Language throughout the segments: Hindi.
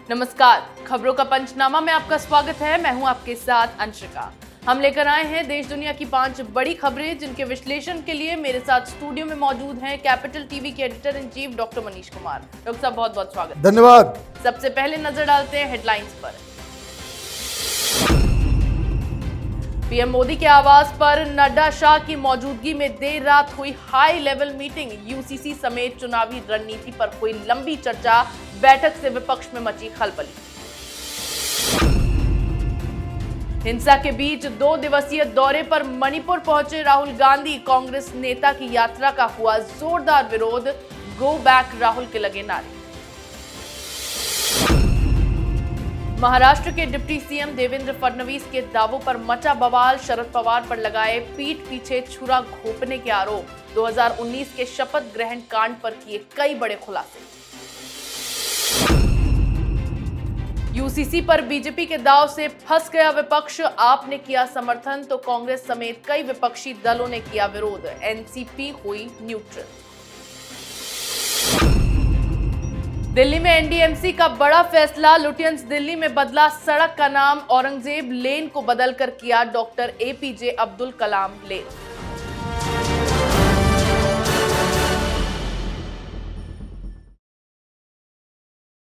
नमस्कार, खबरों का पंचनामा में आपका स्वागत है। मैं हूं आपके साथ अंशिका। हम लेकर आए हैं देश दुनिया की 5 बड़ी खबरें, जिनके विश्लेषण के लिए मेरे साथ स्टूडियो में मौजूद हैं कैपिटल टीवी के editor in chief doctor Manish Kumar. Doctor साहब, बहुत बहुत स्वागत। धन्यवाद। सबसे पहले नजर डालते हैं हेडलाइंस पर। पीएम मोदी के आवास पर नड्डा शाह की मौजूदगी में देर रात हुई हाई लेवल मीटिंग। यूसीसी समेत चुनावी रणनीति पर हुई लंबी चर्चा। बैठक से विपक्ष में मची खलबली। हिंसा के बीच 2 दिवसीय दौरे पर मणिपुर पहुंचे राहुल गांधी। कांग्रेस नेता की यात्रा का हुआ जोरदार विरोध। गो बैक राहुल के लगे नारे। महाराष्ट्र के डिप्टी सीएम देवेंद्र फडणवीस के दावों पर मचा बवाल। शरद पवार पर लगाए पीठ पीछे छुरा घोंपने के आरोप। 2019 के शपथ ग्रहण कांड पर किए कई बड़े खुलासे। यूसीसी पर बीजेपी के दाव से फंस गया विपक्ष। आपने किया समर्थन तो कांग्रेस समेत कई विपक्षी दलों ने किया विरोध। एनसीपी हुई न्यूट्रल। दिल्ली में एनडीएमसी का बड़ा फैसला। लुटियंस दिल्ली में बदला सड़क का नाम। औरंगजेब लेन को बदलकर किया डॉक्टर एपीजे अब्दुल कलाम लेन।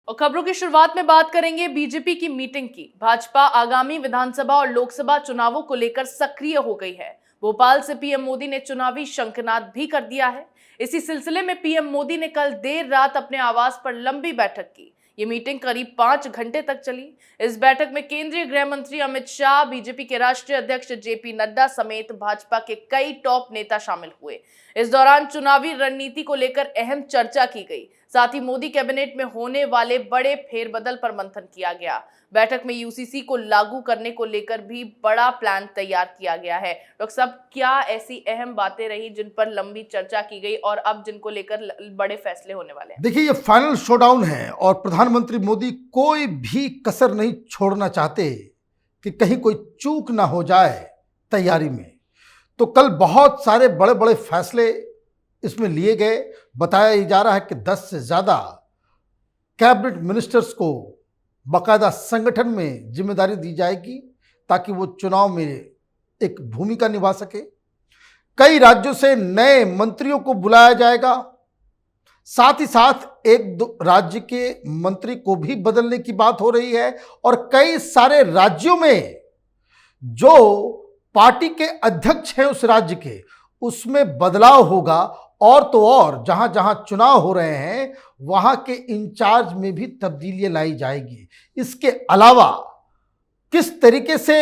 और खबरों की शुरुआत में बात करेंगे बीजेपी की मीटिंग की। भाजपा आगामी विधानसभा और लोकसभा चुनावों को लेकर सक्रिय हो गई है। भोपाल से पीएम मोदी ने चुनावी शंखनाद भी कर दिया है। इसी सिलसिले में पीएम मोदी ने कल देर रात अपने आवास पर लंबी बैठक की। ये मीटिंग करीब 5 घंटे तक चली। इस बैठक में केंद्रीय गृह मंत्री अमित शाह, बीजेपी के राष्ट्रीय अध्यक्ष जेपी नड्डा समेत भाजपा के कई टॉप नेता शामिल हुए। इस दौरान चुनावी रणनीति को लेकर अहम चर्चा की गई। साथ ही मोदी कैबिनेट में होने वाले बड़े फेरबदल पर मंथन किया गया। बैठक में यूसीसी को लागू करने को लेकर भी बड़ा प्लान तैयार किया गया है। डॉक्टर साहब, क्या ऐसी अहम बातें रही जिन पर लंबी चर्चा की गई और अब जिनको लेकर बड़े फैसले होने वाले हैं? देखिए, ये फाइनल शोडाउन है और प्रधानमंत्री मोदी कोई भी कसर नहीं छोड़ना चाहते कि कहीं कोई चूक ना हो जाए तैयारी में। तो कल बहुत सारे बड़े बड़े फैसले इसमें लिए गए। बताया जा रहा है कि 10 से ज्यादा कैबिनेट मिनिस्टर्स को बाकायदा संगठन में जिम्मेदारी दी जाएगी ताकि वो चुनाव में एक भूमिका निभा सके। कई राज्यों से नए मंत्रियों को बुलाया जाएगा। साथ ही साथ एक दो राज्य के मंत्री को भी बदलने की बात हो रही है और कई सारे राज्यों में जो पार्टी के अध्यक्ष हैं उस राज्य के, उसमें बदलाव होगा। और तो और जहां जहां चुनाव हो रहे हैं वहां के इंचार्ज में भी तब्दीलियां लाई जाएगी। इसके अलावा किस तरीके से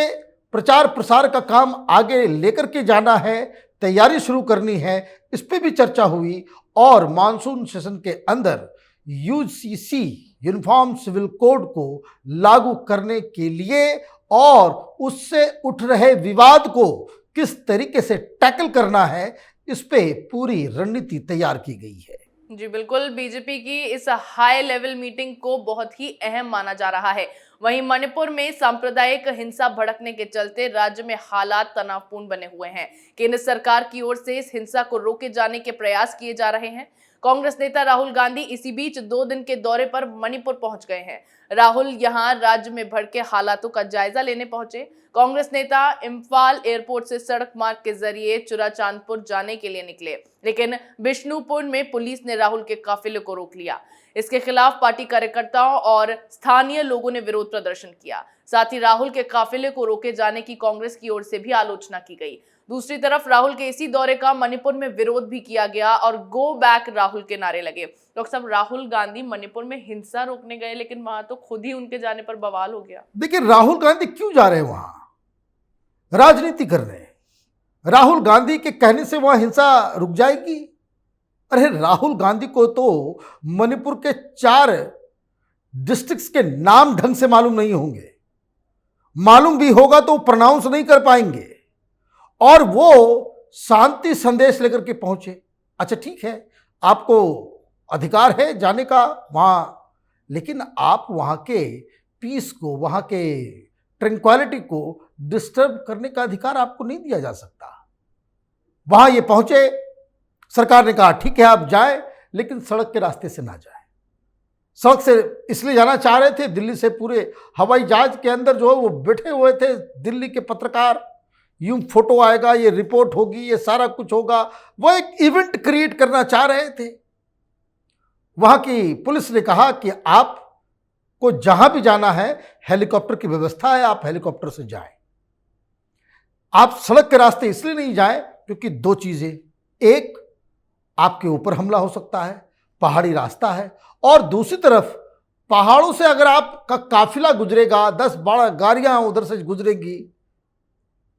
प्रचार प्रसार का काम आगे लेकर के जाना है, तैयारी शुरू करनी है, इस पे भी चर्चा हुई। और मानसून सेशन के अंदर यूसीसी यूनिफॉर्म सिविल कोड को लागू करने के लिए और उससे उठ रहे विवाद को किस तरीके से टैकल करना है, इस पे पूरी रणनीति तैयार की गई है। जी बिल्कुल, बीजेपी की इस हाई लेवल मीटिंग को बहुत ही अहम माना जा रहा है। वहीं मणिपुर में सांप्रदायिक हिंसा भड़कने के चलते राज्य में हालात तनावपूर्ण बने हुए हैं। केंद्र सरकार की ओर से इस हिंसा को रोके जाने के प्रयास किए जा रहे हैं। कांग्रेस नेता राहुल गांधी इसी बीच 2 दिन के दौरे पर मणिपुर पहुंच गए हैं। राहुल यहां राज्य में भड़के हालातों का जायजा लेने पहुंचे। कांग्रेस नेता इम्फाल एयरपोर्ट से सड़क मार्ग के जरिए चुराचांदपुर जाने के लिए निकले, लेकिन बिष्णुपुर में पुलिस ने राहुल के काफिले को रोक लिया। इसके खिलाफ पार्टी कार्यकर्ताओं और स्थानीय लोगों ने विरोध प्रदर्शन किया। साथ ही राहुल के काफिले को रोके जाने की कांग्रेस की ओर से भी आलोचना की गई। दूसरी तरफ राहुल के इसी दौरे का मणिपुर में विरोध भी किया गया और गो बैक राहुल के नारे लगे। डॉक्टर साहब, राहुल गांधी मणिपुर में हिंसा रोकने गए, लेकिन वहां तो खुद ही उनके जाने पर बवाल हो गया। देखिए, राहुल गांधी क्यों जा रहे हैं वहां? राजनीति कर रहे हैं। राहुल गांधी के कहने से वहां हिंसा रुक जाएगी? अरे, राहुल गांधी को तो मणिपुर के 4 डिस्ट्रिक्ट्स के नाम ढंग से मालूम नहीं होंगे। मालूम भी होगा तो प्रोनाउंस नहीं कर पाएंगे। और वो शांति संदेश लेकर के पहुंचे। अच्छा, ठीक है, आपको अधिकार है जाने का वहां, लेकिन आप वहां के पीस को, वहां के ट्रैंक्विलिटी को डिस्टर्ब करने का अधिकार आपको नहीं दिया जा सकता। वहां ये पहुंचे, सरकार ने कहा ठीक है आप जाए, लेकिन सड़क के रास्ते से ना जाए। सड़क से इसलिए जाना चाह रहे थे, दिल्ली से पूरे हवाई जहाज के अंदर जो है वो बैठे हुए थे दिल्ली के पत्रकार, यूं फोटो आएगा, ये रिपोर्ट होगी, ये सारा कुछ होगा, वो एक इवेंट क्रिएट करना चाह रहे थे। वहां की पुलिस ने कहा कि आपको जहां भी जाना है हेलीकॉप्टर की व्यवस्था है, आप हेलीकॉप्टर से जाएं। आप सड़क के रास्ते इसलिए नहीं जाएं क्योंकि दो चीजें, एक आपके ऊपर हमला हो सकता है, पहाड़ी रास्ता है, और दूसरी तरफ पहाड़ों से अगर आपका काफिला गुजरेगा, 10-12 गाड़ियां उधर से गुजरेंगी,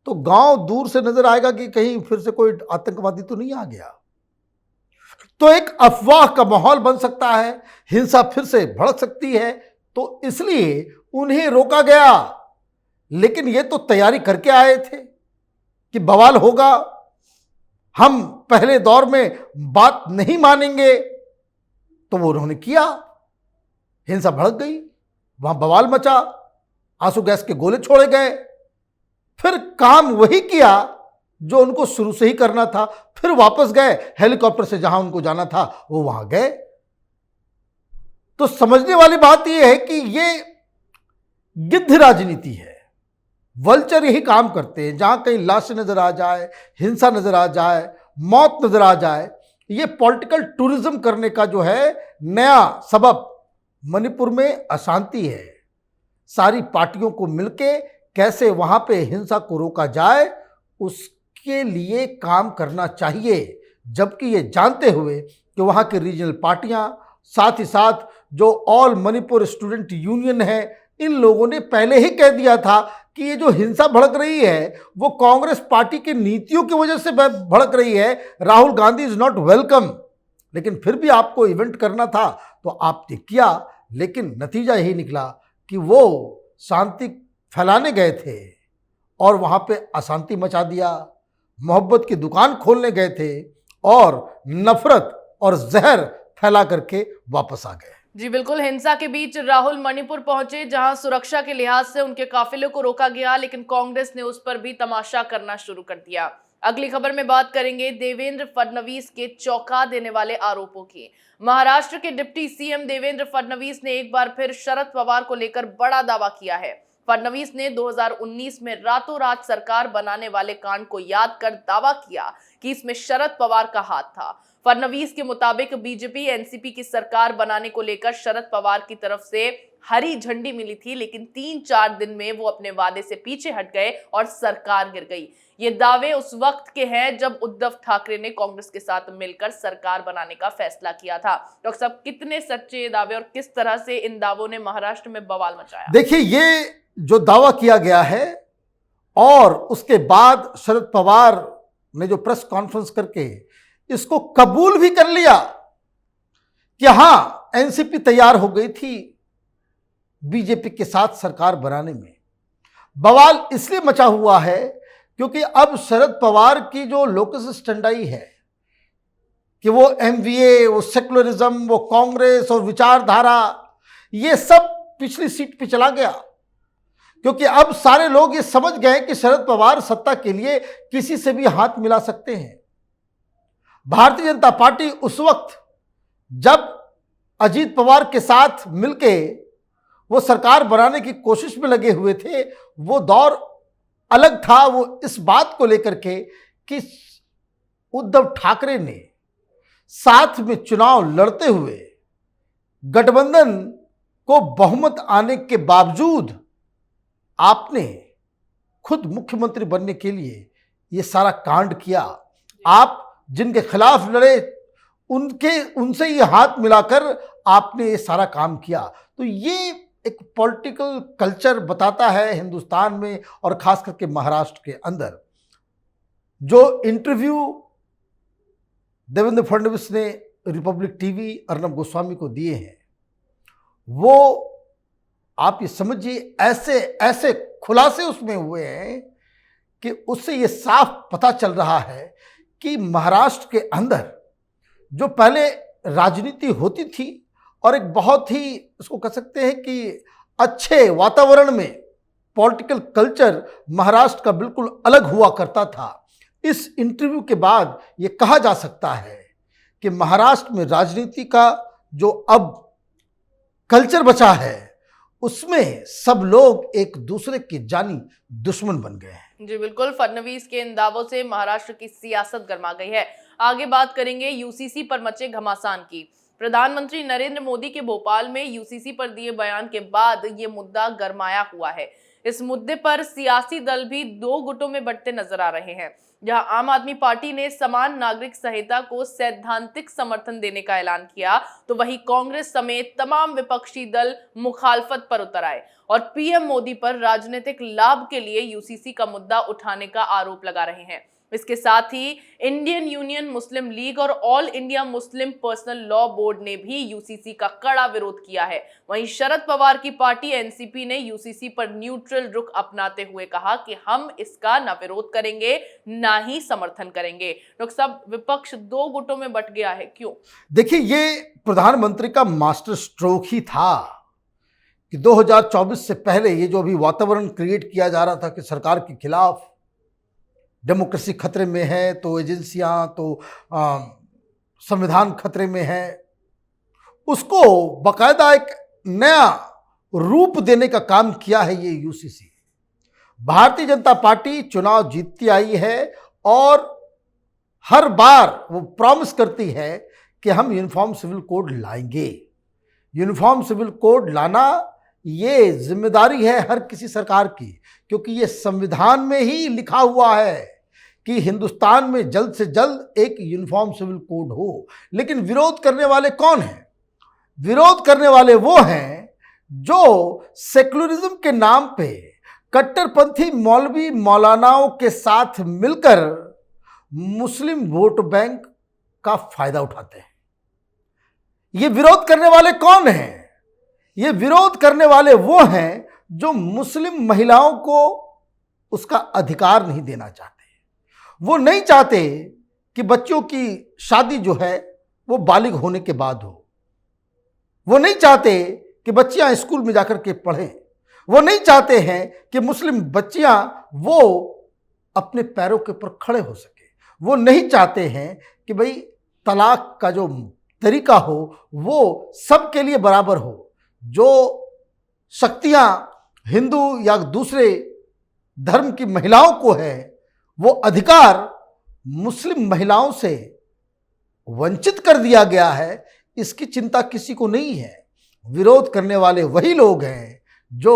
तो गांव दूर से नजर आएगा कि कहीं फिर से कोई आतंकवादी तो नहीं आ गया। तो एक अफवाह का माहौल बन सकता है, हिंसा फिर से भड़क सकती है, तो इसलिए उन्हें रोका गया। लेकिन ये तो तैयारी करके आए थे कि बवाल होगा, हम पहले दौर में बात नहीं मानेंगे, तो वो उन्होंने किया। हिंसा भड़क गई, वहां बवाल मचा, आंसू गैस के गोले छोड़े गए, फिर काम वही किया जो उनको शुरू से ही करना था, फिर वापस गए हेलीकॉप्टर से, जहां उनको जाना था वो वहां गए। तो समझने वाली बात यह है कि ये गिद्ध राजनीति है। वल्चर यही काम करते हैं, जहां कहीं लाश नजर आ जाए, हिंसा नजर आ जाए, मौत नजर आ जाए, ये पॉलिटिकल टूरिज्म करने का जो है नया सबब मणिपुर में अशांति है। सारी पार्टियों को मिलके कैसे वहां पे हिंसा को रोका जाए, उसके लिए काम करना चाहिए, जबकि ये जानते हुए कि वहां की रीजनल पार्टियां, साथ ही साथ जो ऑल मणिपुर स्टूडेंट यूनियन है, इन लोगों ने पहले ही कह दिया था कि ये जो हिंसा भड़क रही है वो कांग्रेस पार्टी की नीतियों की वजह से भड़क रही है, Rahul Gandhi is not welcome. लेकिन फिर भी आपको इवेंट करना था तो आपने किया, लेकिन नतीजा यही निकला कि वो शांति फैलाने गए थे और वहां पे अशांति मचा दिया, मोहब्बत की दुकान खोलने गए थे और नफरत और जहर फैला करके वापस आ गए। जी बिल्कुल, हिंसा के बीच राहुल मणिपुर पहुंचे, जहां सुरक्षा के लिहाज से उनके काफिले को रोका गया, लेकिन कांग्रेस ने उस पर भी तमाशा करना शुरू कर दिया। अगली खबर में बात करेंगे देवेंद्र फडणवीस के चौंका देने वाले आरोपों की। महाराष्ट्र के डिप्टी सीएम देवेंद्र फडणवीस ने एक बार फिर शरद पवार को लेकर बड़ा दावा किया है। फडणवीस ने 2019 में रातों रात सरकार बनाने वाले कांड को याद कर दावा किया कि इसमें शरद पवार का हाथ था। फडणवीस के मुताबिक बीजेपी एनसीपी की सरकार बनाने को लेकर शरद पवार की तरफ से हरी झंडी मिली थी, लेकिन 3-4 दिन में वो अपने वादे से पीछे हट गए और सरकार गिर गई। ये दावे उस वक्त के हैं जब उद्धव ठाकरे ने कांग्रेस के साथ मिलकर सरकार बनाने का फैसला किया था। डॉक्टर साहब, कितने सच्चे ये दावे और किस तरह से इन दावों ने महाराष्ट्र में बवाल मचाया? देखिए, ये जो दावा किया गया है और उसके बाद शरद पवार ने जो प्रेस कॉन्फ्रेंस करके इसको कबूल भी कर लिया कि हां, एनसीपी तैयार हो गई थी बीजेपी के साथ सरकार बनाने में। बवाल इसलिए मचा हुआ है क्योंकि अब शरद पवार की जो लोकस स्टैंडाई है कि वो एमवीए, वो सेकुलरिज्म, वो कांग्रेस और विचारधारा, ये सब पिछली सीट पे चला गया, क्योंकि अब सारे लोग ये समझ गए कि शरद पवार सत्ता के लिए किसी से भी हाथ मिला सकते हैं। भारतीय जनता पार्टी उस वक्त जब अजीत पवार के साथ मिलके वो सरकार बनाने की कोशिश में लगे हुए थे, वो दौर अलग था। वो इस बात को लेकर के कि उद्धव ठाकरे ने साथ में चुनाव लड़ते हुए गठबंधन को बहुमत आने के बावजूद आपने खुद मुख्यमंत्री बनने के लिए ये सारा कांड किया। आप जिनके खिलाफ लड़े उनसे ये हाथ मिलाकर आपने ये सारा काम किया। तो ये एक पॉलिटिकल कल्चर बताता है हिंदुस्तान में और खास करके महाराष्ट्र के अंदर। जो इंटरव्यू देवेंद्र फडणवीस ने रिपब्लिक टीवी अर्नब गोस्वामी को दिए हैं, वो आप ये समझिए ऐसे ऐसे खुलासे उसमें हुए हैं कि उससे ये साफ पता चल रहा है कि महाराष्ट्र के अंदर जो पहले राजनीति होती थी और एक बहुत ही इसको कह सकते हैं कि अच्छे वातावरण में पॉलिटिकल कल्चर महाराष्ट्र का बिल्कुल अलग हुआ करता था। इस इंटरव्यू के बाद ये कहा जा सकता है कि महाराष्ट्र में राजनीति का जो अब कल्चर बचा है, उसमें सब लोग एक दूसरे के जानी दुश्मन बन गए हैं। जी बिल्कुल, फडणवीस के इन दावों से महाराष्ट्र की सियासत गर्मा गई है। आगे बात करेंगे यूसीसी पर मचे घमासान की। प्रधानमंत्री नरेंद्र मोदी के भोपाल में यूसीसी पर दिए बयान के बाद ये मुद्दा गरमाया हुआ है। इस मुद्दे पर सियासी दल भी दो गुटों में बंटते नजर आ रहे हैं। जहां आम आदमी पार्टी ने समान नागरिक संहिता को सैद्धांतिक समर्थन देने का ऐलान किया, तो वहीं कांग्रेस समेत तमाम विपक्षी दल मुखालफत पर उतर आए और पीएम मोदी पर राजनीतिक लाभ के लिए यूसीसी का मुद्दा उठाने का आरोप लगा रहे हैं। इसके साथ ही इंडियन यूनियन मुस्लिम लीग और all India Muslim personal law board ने भी यूसीसी का कड़ा विरोध किया है। वहीं शरद पवार की पार्टी एनसीपी ने यूसीसी पर न्यूट्रल रुख अपनाते हुए कहा कि हम इसका न विरोध करेंगे ना ही समर्थन करेंगे। डॉक्टर साहब, विपक्ष दो गुटों में बंट गया है, क्यों? देखिए, ये प्रधानमंत्री का मास्टर स्ट्रोक ही था कि 2024 से पहले ये जो अभी वातावरण क्रिएट किया जा रहा था कि सरकार के खिलाफ डेमोक्रेसी खतरे में है, तो एजेंसियां, तो संविधान खतरे में है, उसको बाकायदा एक नया रूप देने का काम किया है ये यूसीसी। भारतीय जनता पार्टी चुनाव जीतती आई है और हर बार वो प्रॉमिस करती है कि हम यूनिफॉर्म सिविल कोड लाएंगे। यूनिफॉर्म सिविल कोड लाना ये जिम्मेदारी है हर किसी सरकार की, क्योंकि ये संविधान में ही लिखा हुआ है कि हिंदुस्तान में जल्द से जल्द एक यूनिफॉर्म सिविल कोड हो। लेकिन विरोध करने वाले कौन हैं? विरोध करने वाले वो हैं जो सेक्युलरिज्म के नाम पे कट्टरपंथी मौलवी मौलानाओं के साथ मिलकर मुस्लिम वोट बैंक का फायदा उठाते हैं। ये विरोध करने वाले कौन हैं? ये विरोध करने वाले वो हैं जो मुस्लिम महिलाओं को उसका अधिकार नहीं देना चाहते। वो नहीं चाहते कि बच्चों की शादी जो है वो बालिग होने के बाद हो। वो नहीं चाहते कि बच्चियां स्कूल में जाकर के पढ़ें। वो नहीं चाहते हैं कि मुस्लिम बच्चियां वो अपने पैरों के ऊपर खड़े हो सके। वो नहीं चाहते हैं कि भाई तलाक का जो तरीका हो वो सबके लिए बराबर हो। जो शक्तियां हिंदू या दूसरे धर्म की महिलाओं को है, वो अधिकार मुस्लिम महिलाओं से वंचित कर दिया गया है, इसकी चिंता किसी को नहीं है। विरोध करने वाले वही लोग हैं जो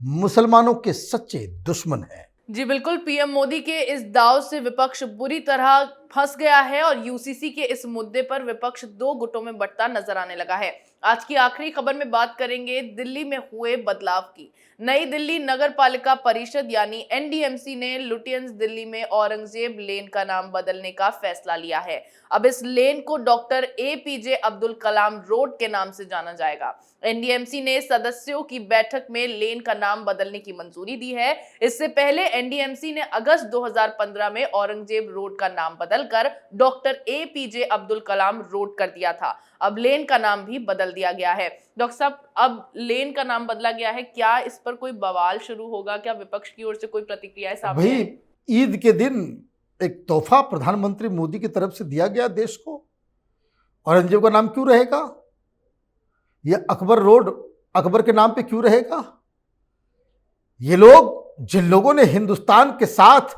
मुसलमानों के सच्चे दुश्मन हैं। जी बिल्कुल, पीएम मोदी के इस दाव से विपक्ष बुरी तरह फंस गया है और यूसीसी के इस मुद्दे पर विपक्ष दो गुटों में बंटता नजर आने लगा है। आज की आखिरी खबर में बात करेंगे दिल्ली में हुए बदलाव की। नई दिल्ली नगर पालिका परिषद यानी एनडीएमसी ने लुटियंस दिल्ली में औरंगजेब लेन का नाम बदलने का फैसला लिया है। अब इस लेन को doctor APJ Abdul Kalam road के नाम से जाना जाएगा। एनडीएमसी ने सदस्यों की बैठक में लेन का नाम बदलने की मंजूरी दी है। इससे पहले एनडीएमसी ने अगस्त 2015 में औरंगजेब रोड का नाम बदलकर doctor APJ Abdul Kalam road कर दिया था। अब लेन का नाम भी बदल दिया गया है। डॉक्टर साहब, अब लेन का नाम बदला गया है, क्या इस पर कोई बवाल शुरू होगा? क्या विपक्ष की ओर से कोई प्रतिक्रिया सामने? भाई, ईद के दिन एक तोहफा प्रधानमंत्री मोदी की तरफ से दिया गया देश को। औरंगजेब का नाम क्यों रहेगा? ये अकबर रोड अकबर के नाम पे क्यों रहेगा? ये लोग, जिन लोगों ने हिंदुस्तान के साथ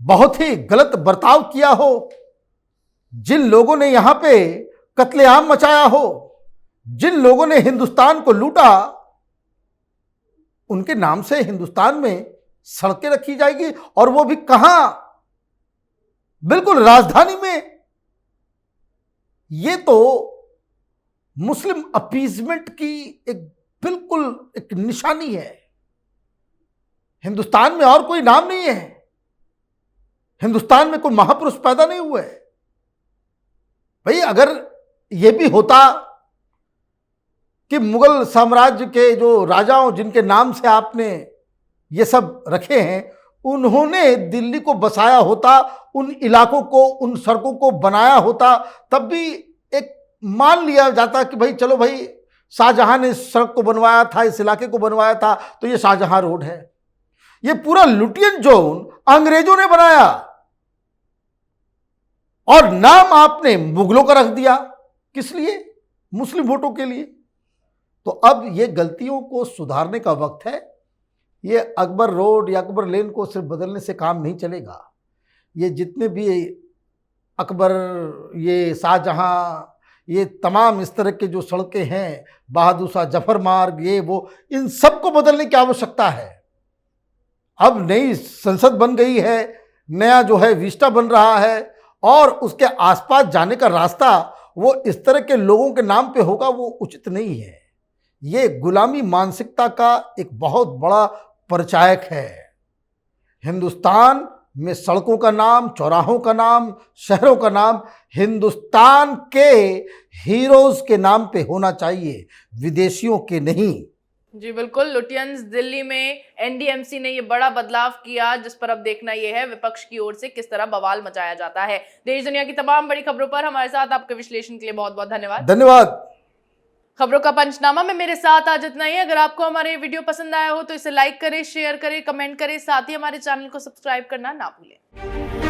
बहुत ही गलत बर्ताव किया हो, जिन लोगों ने यहां पे कत्लेआम मचाया हो, जिन लोगों ने हिंदुस्तान को लूटा, उनके नाम से हिंदुस्तान में सड़कें रखी जाएगी, और वो भी कहां? बिल्कुल राजधानी में। ये तो मुस्लिम अपीजमेंट की बिल्कुल एक निशानी है। हिंदुस्तान में और कोई नाम नहीं है। हिंदुस्तान में कोई महापुरुष पैदा नहीं हुए। भाई, अगर ये भी होता कि मुगल साम्राज्य के जो राजाओं जिनके नाम से आपने ये सब रखे हैं, उन्होंने दिल्ली को बसाया होता, उन इलाकों को, उन सड़कों को बनाया होता, तब भी एक मान लिया जाता कि भाई चलो भाई, शाहजहां ने इस सड़क को बनवाया था, इस इलाके को बनवाया था, तो ये शाहजहां रोड है। ये पूरा लुटियन जोन अंग्रेजों ने बनाया और नाम आपने मुगलों का रख दिया। किस लिए? मुस्लिम वोटों के लिए। तो अब ये गलतियों को सुधारने का वक्त है। ये अकबर रोड या अकबर लेन को सिर्फ बदलने से काम नहीं चलेगा। ये जितने भी अकबर, ये शाहजहां, ये तमाम इस तरह के जो सड़कें हैं, बहादुर शाह जफर मार्ग, ये वो, इन सबको बदलने की आवश्यकता है। अब नई संसद बन गई है, नया जो है विस्टा बन रहा है, और उसके आसपास जाने का रास्ता वो इस तरह के लोगों के नाम पे होगा, वो उचित नहीं है। ये गुलामी मानसिकता का एक बहुत बड़ा परिचायक है। हिंदुस्तान में सड़कों का नाम, चौराहों का नाम, शहरों का नाम हिंदुस्तान के हीरोज के नाम पे होना चाहिए, विदेशियों के नहीं। जी बिल्कुल, लुटियंस दिल्ली में एनडीएमसी ने ये बड़ा बदलाव किया, जिस पर अब देखना ये है विपक्ष की ओर से किस तरह बवाल मचाया जाता है। देश दुनिया की तमाम बड़ी खबरों पर हमारे साथ आपके विश्लेषण के लिए बहुत बहुत धन्यवाद। धन्यवाद। खबरों का पंचनामा में मेरे साथ आज इतना ही। अगर आपको हमारे वीडियो पसंद आया हो तो इसे लाइक करें, शेयर करें, कमेंट करें, साथ ही हमारे चैनल को सब्सक्राइब करना ना भूलें।